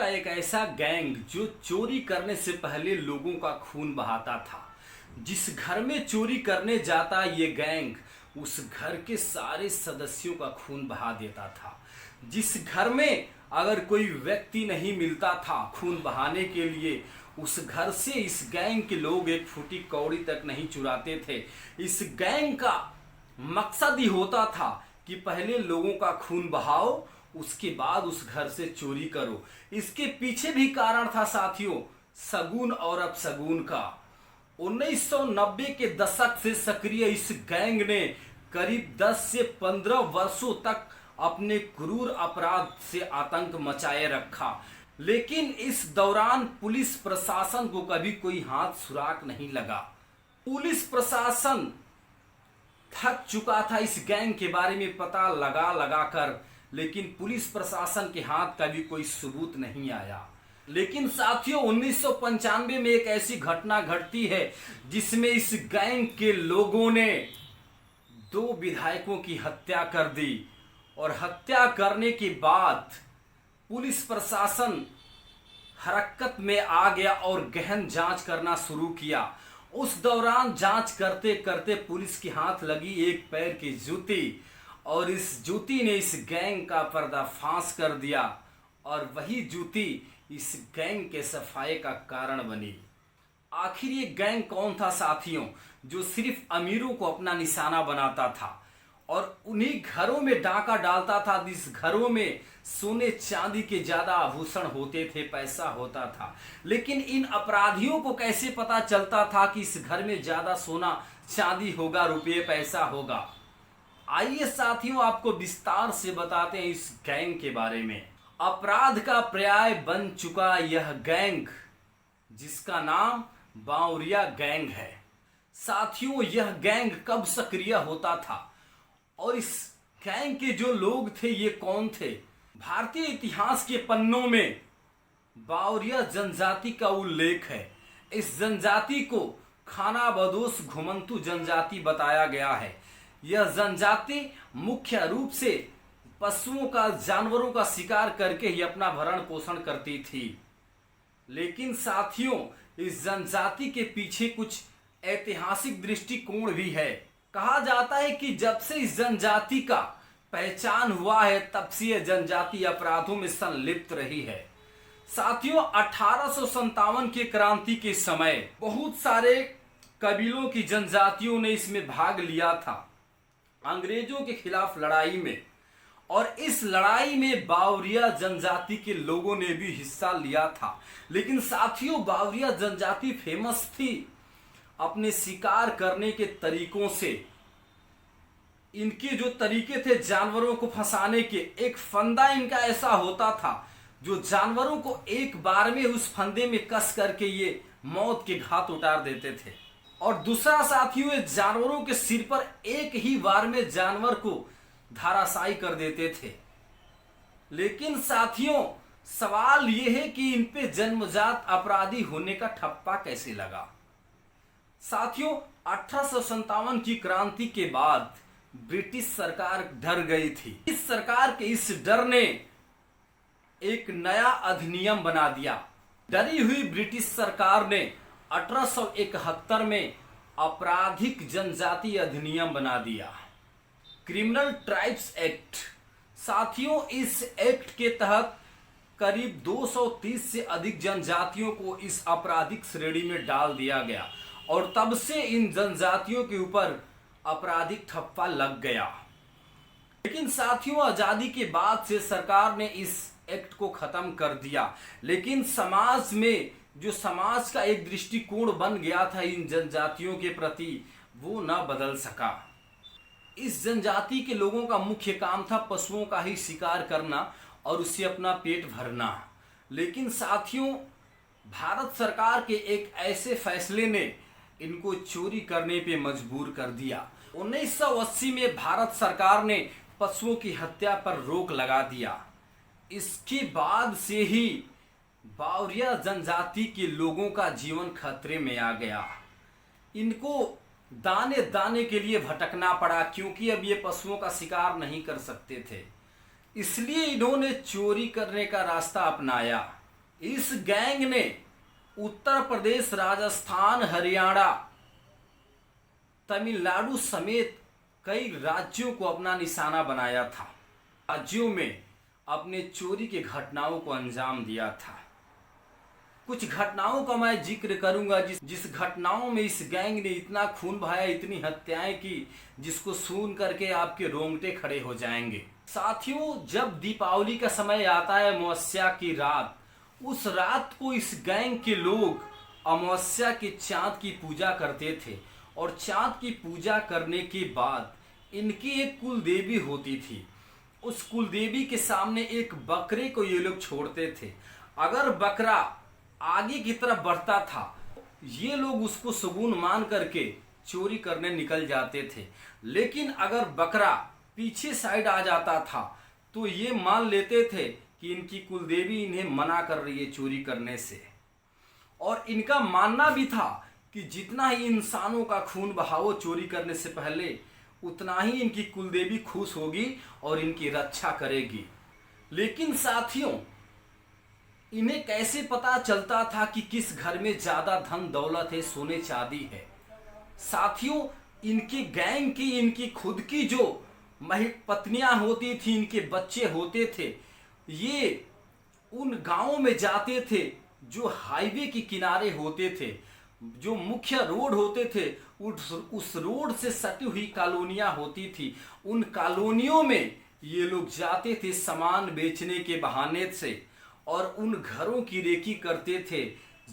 का एक ऐसा गैंग जो चोरी करने से पहले लोगों का खून बहाता था। जिस घर में चोरी करने जाता ये गैंग उस घर के सारे सदस्यों का खून बहा देता था। जिस घर में अगर कोई व्यक्ति नहीं मिलता था खून बहाने के लिए, उस घर से इस गैंग के लोग एक फूटी कौड़ी तक नहीं चुराते थे। इस गैंग का मकसद ही होता था कि पहले लोगों का खून बहाओ, उसके बाद उस घर से चोरी करो। इसके पीछे भी कारण था साथियों, शगुन और अपशगुन का। 1990 के दशक से सक्रिय इस गैंग ने करीब 10 से 15 वर्षों तक अपने क्रूर अपराध से आतंक मचाए रखा। लेकिन इस दौरान पुलिस प्रशासन को कभी कोई हाथ सुराग नहीं लगा। पुलिस प्रशासन थक चुका था इस गैंग के बारे में पता लगा कर, लेकिन पुलिस प्रशासन के हाथ का भी कोई सबूत नहीं आया। लेकिन साथियों 1995 में एक ऐसी घटना घटती है जिसमें इस गैंग के लोगों ने 2 विधायकों की हत्या कर दी। और हत्या करने के बाद पुलिस प्रशासन हरकत में आ गया और गहन जांच करना शुरू किया। उस दौरान जांच करते करते पुलिस के हाथ लगी एक पैर की जूती, और इस जूती ने इस गैंग का पर्दाफाश कर दिया। और वही जूती इस गैंग के सफाये का कारण बनी। आखिर ये गैंग कौन था साथियों, जो सिर्फ अमीरों को अपना निशाना बनाता था और उन्हीं घरों में डाका डालता था जिस घरों में सोने चांदी के ज्यादा आभूषण होते थे, पैसा होता था। लेकिन इन अपराधियों को कैसे पता चलता था कि इस घर में ज्यादा सोना चांदी होगा, रुपये पैसा होगा? आइए साथियों आपको विस्तार से बताते हैं इस गैंग के बारे में। अपराध का पर्याय बन चुका यह गैंग, जिसका नाम बावरिया गैंग है। साथियों यह गैंग कब सक्रिय होता था और इस गैंग के जो लोग थे ये कौन थे? भारतीय इतिहास के पन्नों में बावरिया जनजाति का उल्लेख है। इस जनजाति को खानाबदोश घुमंतु जनजाति बताया गया है। यह जनजाति मुख्य रूप से पशुओं का, जानवरों का शिकार करके ही अपना भरण पोषण करती थी। लेकिन साथियों इस जनजाति के पीछे कुछ ऐतिहासिक दृष्टिकोण भी है। कहा जाता है कि जब से इस जनजाति का पहचान हुआ है तब से यह जनजाति अपराधों में संलिप्त रही है। साथियों 1857 के क्रांति के समय बहुत सारे कबीलों की जनजातियों ने इसमें भाग लिया था अंग्रेजों के खिलाफ लड़ाई में, और इस लड़ाई में बावरिया जनजाति के लोगों ने भी हिस्सा लिया था। लेकिन साथियों बावरिया जनजाति फेमस थी अपने शिकार करने के तरीकों से। इनके जो तरीके थे जानवरों को फंसाने के, एक फंदा इनका ऐसा होता था जो जानवरों को एक बार में उस फंदे में कस करके ये मौत के घाट उतार देते थे। और दूसरा साथियों जानवरों के सिर पर एक ही बार में जानवर को धाराशायी कर देते थे। लेकिन साथियों सवाल यह है कि इन पे जन्मजात अपराधी होने का ठप्पा कैसे लगा? साथियों 1857 की क्रांति के बाद ब्रिटिश सरकार डर गई थी। इस सरकार के इस डर ने एक नया अधिनियम बना दिया। डरी हुई ब्रिटिश सरकार ने 1871 में आपराधिक जनजाति अधिनियम बना दिया, क्रिमिनल ट्राइब्स एक्ट। साथियों इस एक्ट के तहत करीब 230 से अधिक जनजातियों को इस आपराधिक श्रेणी में डाल दिया गया, और तब से इन जनजातियों के ऊपर आपराधिक ठप्पा लग गया। लेकिन साथियों आजादी के बाद से सरकार ने इस एक्ट को खत्म कर दिया। लेकिन समाज में जो समाज का एक दृष्टिकोण बन गया था इन जनजातियों के प्रति, वो न बदल सका। इस जनजाति के लोगों का मुख्य काम था पशुओं का ही शिकार करना और उससे अपना पेट भरना। लेकिन साथियों भारत सरकार के एक ऐसे फैसले ने इनको चोरी करने पे मजबूर कर दिया। 1980 में भारत सरकार ने पशुओं की हत्या पर रोक लगा दिया। इसके बाद से ही बावरिया जनजाति के लोगों का जीवन खतरे में आ गया। इनको दाने दाने के लिए भटकना पड़ा, क्योंकि अब ये पशुओं का शिकार नहीं कर सकते थे। इसलिए इन्होंने चोरी करने का रास्ता अपनाया। इस गैंग ने उत्तर प्रदेश, राजस्थान, हरियाणा, तमिलनाडु समेत कई राज्यों को अपना निशाना बनाया था। राज्यों में अपने चोरी की घटनाओं को अंजाम दिया था। कुछ घटनाओं का मैं जिक्र करूंगा जिस घटनाओं में इस गैंग ने इतना खून बहाया, इतनी हत्याएं की, जिसको सुन करके आपके रोंगटे खड़े हो जाएंगे। साथियों, जब दीपावली का समय आता है, अमावस्या की रात, उस रात को इस गैंग के लोग अमावस्या के चांद की पूजा करते थे और चांद की पूजा करने के बाद इनकी एक कुल देवी होती थी। उस कुल देवी के सामने एक बकरे को ये लोग छोड़ते थे। अगर बकरा आगे की तरफ बढ़ता था, ये लोग उसको शगुन मान करके चोरी करने निकल जाते थे। लेकिन अगर बकरा पीछे साइड आ जाता था तो ये मान लेते थे कि इनकी कुलदेवी इन्हें मना कर रही है चोरी करने से। और इनका मानना भी था कि जितना ही इंसानों का खून बहाओ चोरी करने से पहले, उतना ही इनकी कुलदेवी खुश होगी और इनकी रक्षा करेगी। लेकिन साथियों, इन्हें कैसे पता चलता था कि किस घर में ज्यादा धन दौलत है, सोने चांदी है? साथियों, इनकी गैंग की, इनकी खुद की जो पत्नियां होती थी, इनके बच्चे होते थे, ये उन गांवों में जाते थे जो हाईवे के किनारे होते थे, जो मुख्य रोड होते थे, उस रोड से सटी हुई कॉलोनियां होती थी। उन कॉलोनियों में ये लोग जाते थे सामान बेचने के बहाने से और उन घरों की रेकी करते थे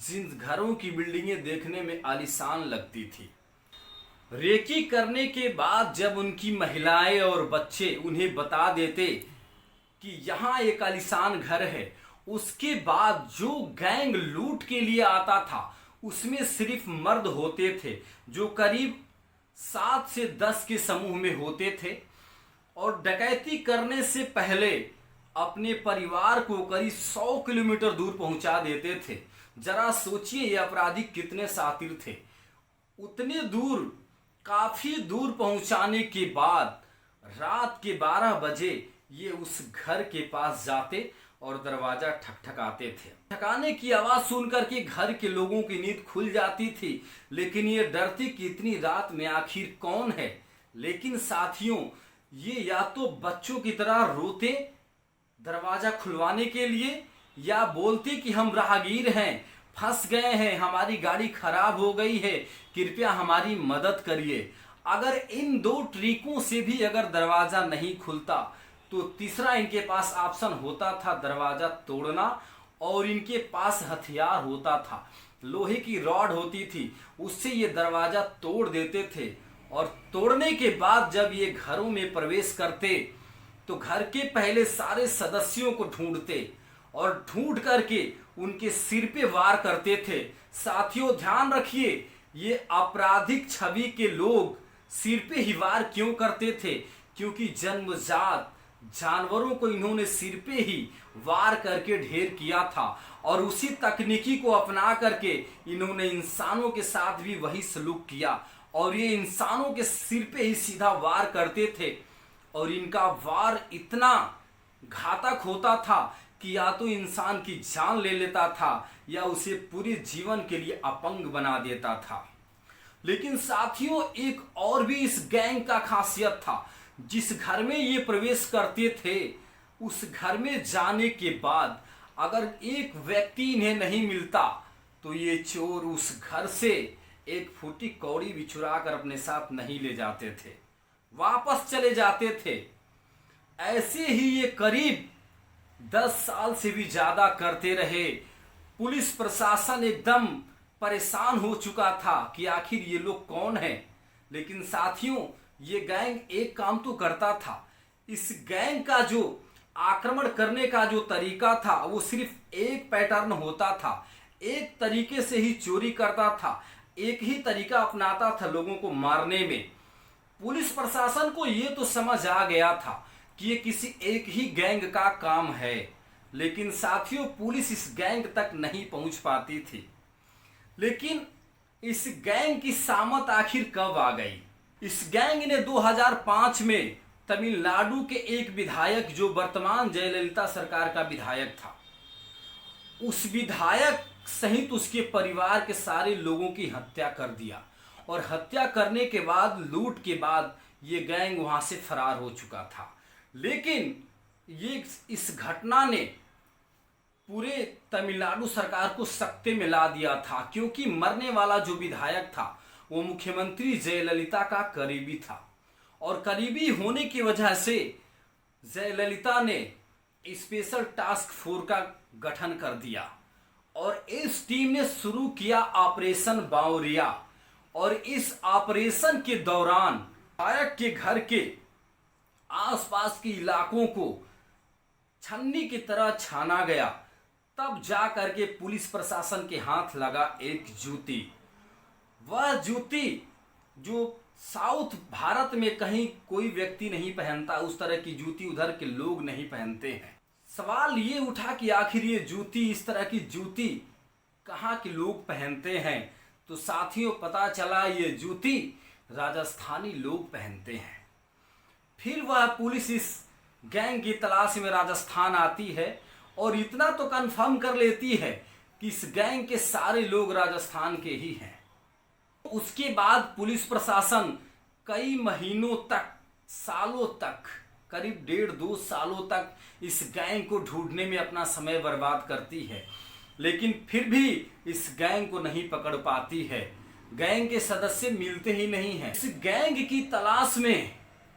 जिन घरों की बिल्डिंगें देखने में आलीशान लगती थी। रेकी करने के बाद जब उनकी महिलाएं और बच्चे उन्हें बता देते कि यहाँ एक आलीशान घर है, उसके बाद जो गैंग लूट के लिए आता था उसमें सिर्फ मर्द होते थे, जो करीब 7 से 10 के समूह में होते थे और डकैती करने से पहले अपने परिवार को करीब 100 किलोमीटर दूर पहुंचा देते थे। जरा सोचिए ये अपराधी कितने शातिर थे। उतने दूर, काफी दूर पहुंचाने के बाद रात के 12 बजे ये उस घर के पास जाते और दरवाजा ठकठकाते थे। ठकाने की आवाज सुनकर के घर के लोगों की नींद खुल जाती थी, लेकिन ये डरते कि इतनी रात में आखिर कौन है। लेकिन साथियों, ये या तो बच्चों की तरह रोते दरवाजा खुलवाने के लिए, या बोलते कि हम राहगीर हैं, फंस गए हैं, हमारी गाड़ी खराब हो गई है, कृपया हमारी मदद करिए। अगर इन दो ट्रिकों से भी अगर दरवाजा नहीं खुलता तो तीसरा इनके पास ऑप्शन होता था दरवाजा तोड़ना, और इनके पास हथियार होता था, लोहे की रॉड होती थी, उससे ये दरवाजा तोड़ देते थे। और तोड़ने के बाद जब ये घरों में प्रवेश करते तो घर के पहले सारे सदस्यों को ढूंढते और ढूंढ करके उनके सिर पे वार करते थे। साथियों, ध्यान रखिए, ये आपराधिक छवि के लोग सिर पे ही वार क्यों करते थे? क्योंकि जन्मजात जानवरों को इन्होंने सिर पे ही वार करके ढेर किया था और उसी तकनीकी को अपना करके इन्होंने इंसानों के साथ भी वही सलूक किया और ये इंसानों के सिर पे ही सीधा वार करते थे। और इनका वार इतना घातक होता था कि या तो इंसान की जान ले लेता था या उसे पूरे जीवन के लिए अपंग बना देता था। लेकिन साथियों, एक और भी इस गैंग का खासियत था। जिस घर में ये प्रवेश करते थे उस घर में जाने के बाद अगर एक व्यक्ति इन्हें नहीं मिलता तो ये चोर उस घर से एक फूटी कौड़ी भी चुरा कर अपने साथ नहीं ले जाते थे, वापस चले जाते थे। ऐसे ही ये करीब 10 साल से भी ज्यादा करते रहे। पुलिस प्रशासन एकदम परेशान हो चुका था कि आखिर ये लोग कौन हैं। लेकिन साथियों, ये गैंग एक काम तो करता था। इस गैंग का जो आक्रमण करने का जो तरीका था वो सिर्फ एक पैटर्न होता था, एक तरीके से ही चोरी करता था, एक ही तरीका अपनाता था लोगों को मारने में। पुलिस प्रशासन को ये तो समझ आ गया था कि ये किसी एक ही गैंग का काम है, लेकिन साथियों पुलिस इस गैंग तक नहीं पहुंच पाती थी। लेकिन इस गैंग की सामत आखिर कब आ गई? इस गैंग ने 2005 में तमिलनाडु के एक विधायक, जो वर्तमान जयललिता सरकार का विधायक था, उस विधायक सहित उसके परिवार के सारे लोगों की हत्या कर दिया। और हत्या करने के बाद, लूट के बाद, ये गैंग वहां से फरार हो चुका था। लेकिन इस घटना ने पूरे तमिलनाडु सरकार को सकते में ला दिया था, क्योंकि मरने वाला जो विधायक था वो मुख्यमंत्री जयललिता का करीबी था। और करीबी होने की वजह से जयललिता ने स्पेशल टास्क फोर्स का गठन कर दिया और इस टीम ने शुरू किया ऑपरेशन बावरिया। और इस ऑपरेशन के दौरान विधायक के घर के आसपास के इलाकों को छन्नी की तरह छाना गया। तब जा करके पुलिस प्रशासन के हाथ लगा एक जूती। वह जूती जो साउथ भारत में कहीं कोई व्यक्ति नहीं पहनता, उस तरह की जूती उधर के लोग नहीं पहनते हैं। सवाल ये उठा कि आखिर ये जूती, इस तरह की जूती कहाँ के लोग पहनते हैं। तो साथियों, पता चला ये जूती राजस्थानी लोग पहनते हैं। फिर वह पुलिस इस गैंग की तलाश में राजस्थान आती है और इतना तो कंफर्म कर लेती है कि इस गैंग के सारे लोग राजस्थान के ही हैं। उसके बाद पुलिस प्रशासन कई महीनों तक, सालों तक, करीब 1.5-2 सालों तक इस गैंग को ढूंढने में अपना समय बर्बाद करती है, लेकिन फिर भी इस गैंग को नहीं पकड़ पाती है। गैंग के सदस्य मिलते ही नहीं हैं। इस गैंग की तलाश में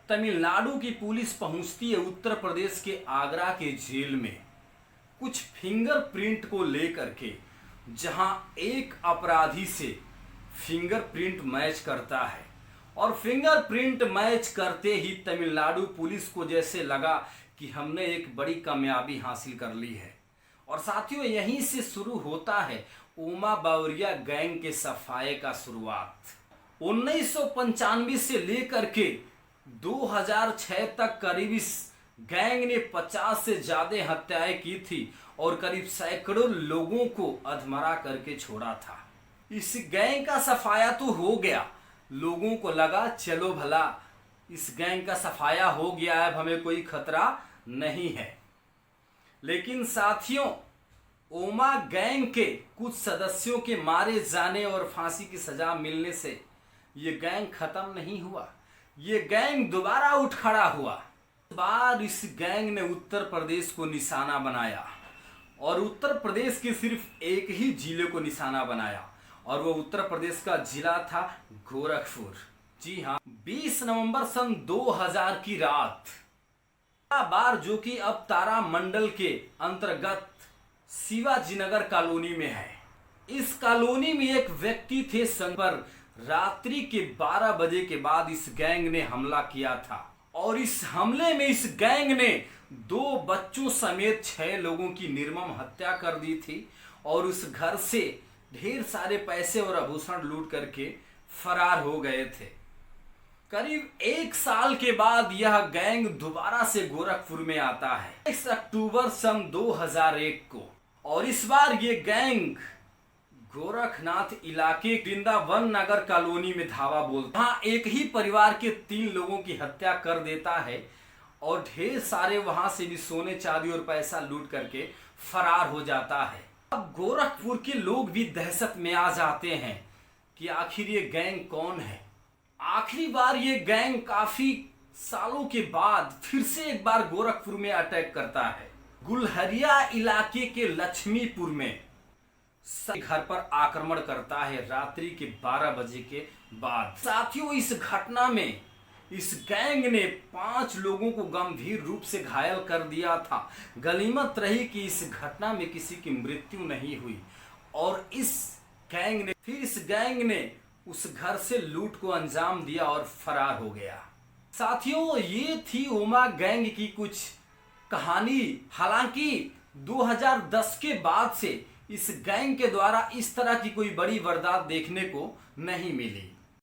तमिलनाडु की पुलिस पहुंचती है उत्तर प्रदेश के आगरा के जेल में, कुछ फिंगरप्रिंट को लेकर के, जहां एक अपराधी से फिंगरप्रिंट मैच करता है। और फिंगरप्रिंट मैच करते ही तमिलनाडु पुलिस को जैसे लगा कि हमने एक बड़ी कामयाबी हासिल कर ली है। और साथियों, यहीं से शुरू होता है ओमा बावरिया गैंग के सफाये का शुरुआत। 1995 से लेकर के 2006 तक करीब इस गैंग ने 50 से ज्यादा हत्याएं की थी और करीब सैकड़ों लोगों को अधमरा करके छोड़ा था। इस गैंग का सफाया तो हो गया, लोगों को लगा चलो भला इस गैंग का सफाया हो गया है, अब हमें कोई खतरा नहीं है। लेकिन साथियों, ओमा गैंग के कुछ सदस्यों के मारे जाने और फांसी की सजा मिलने से ये गैंग खत्म नहीं हुआ। ये गैंग दोबारा उठ खड़ा हुआ। इस बार इस गैंग ने उत्तर प्रदेश को निशाना बनाया और उत्तर प्रदेश के सिर्फ एक ही जिले को निशाना बनाया और वो उत्तर प्रदेश का जिला था गोरखपुर। जी हाँ, 20 नवंबर सन 2000 की रात बार, जो कि अब तारा मंडल के अंतर्गत शिवाजी नगर कॉलोनी में है। इस कॉलोनी में एक व्यक्ति थे, संग पर रात्रि के 12 बजे के बाद इस गैंग ने हमला किया था और इस हमले में इस गैंग ने 2 बच्चों समेत 6 लोगों की निर्मम हत्या कर दी थी और उस घर से ढेर सारे पैसे और आभूषण लूट करके फरार हो गए थे। करीब 1 साल के बाद यह गैंग दोबारा से गोरखपुर में आता है 1 अक्टूबर सन 2001 को। और इस बार ये गैंग गोरखनाथ इलाके वृंदावन नगर कॉलोनी में धावा बोलता, वहां एक ही परिवार के 3 लोगों की हत्या कर देता है और ढेर सारे वहां से भी सोने चांदी और पैसा लूट करके फरार हो जाता है। अब गोरखपुर के लोग भी दहशत में आ जाते हैं कि आखिर ये गैंग कौन है। आखिरी बार ये गैंग काफी सालों के बाद फिर से एक बार गोरखपुर में अटैक करता है। गुलहरिया इलाके के लक्ष्मीपुर में घर पर आक्रमण करता है रात्रि के 12 बजे के बाद। साथियों, इस घटना में इस गैंग ने 5 लोगों को गंभीर रूप से घायल कर दिया था। गनीमत रही कि इस घटना में किसी की मृत्यु नहीं हुई और इस गैंग ने उस घर से लूट को अंजाम दिया और फरार हो गया। साथियों, ये थी ओमा गैंग की कुछ कहानी। हालांकि 2010 के बाद से इस गैंग के द्वारा इस तरह की कोई बड़ी वारदात देखने को नहीं मिली।